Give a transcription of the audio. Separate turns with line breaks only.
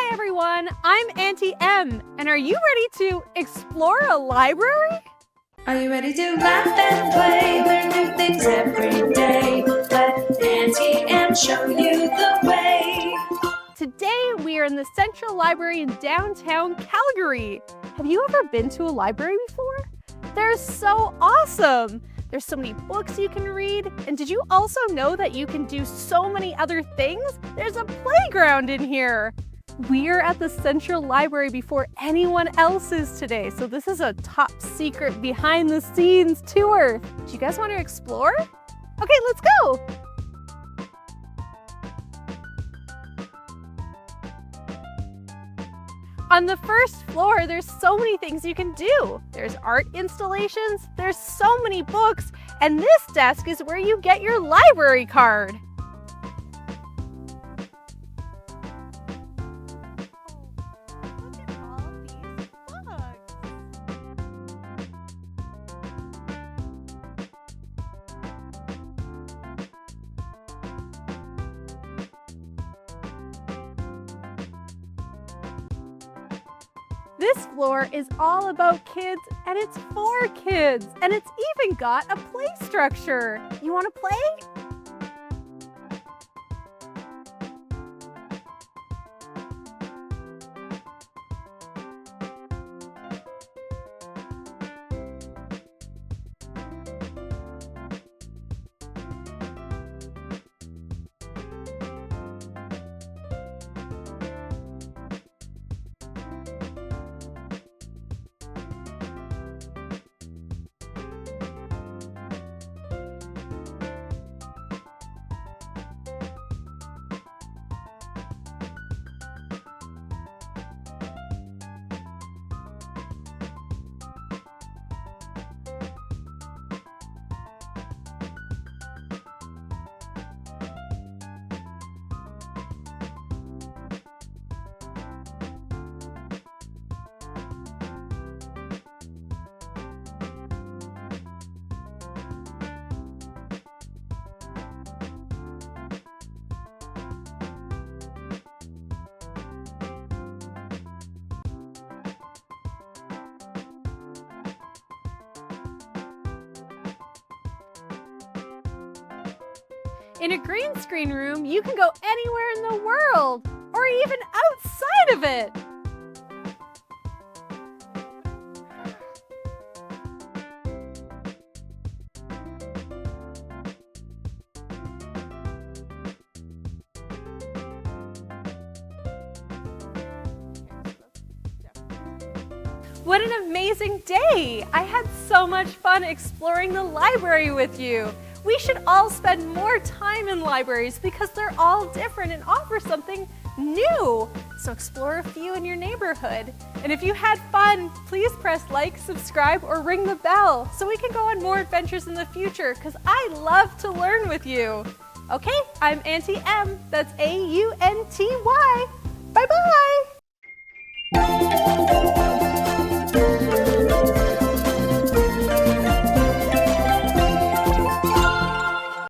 Hi everyone, I'm Aunty M, and are you ready to explore a library?
Are you ready to laugh and play, learn new things every day? Let Aunty M show you the way.
Today we are in the Central Library in downtown Calgary. Have you ever been to a library before? They're so awesome! There's so many books you can read, and did you also know that you can do so many other things? There's a playground in here! We're at the Central Library before anyone else is today, so this is a top secret behind the scenes tour. Do you guys want to explore? Okay, let's go! On the first floor, there's so many things you can do. There's art installations, there's so many books, and this desk is where you get your library card. Look at all these books. This floor is all about kids, and it's for kids, and it's even got a play structure. You want to play? In a green screen room, you can go anywhere in the world, or even outside of it. What an amazing day! I had so much fun exploring the library with you. We should all spend more time in libraries because they're all different and offer something new. So explore a few in your neighborhood. And if you had fun, please press like, subscribe, or ring the bell so we can go on more adventures in the future because I love to learn with you. Okay, I'm Aunty M. That's A-U-N-T-Y. Bye-bye!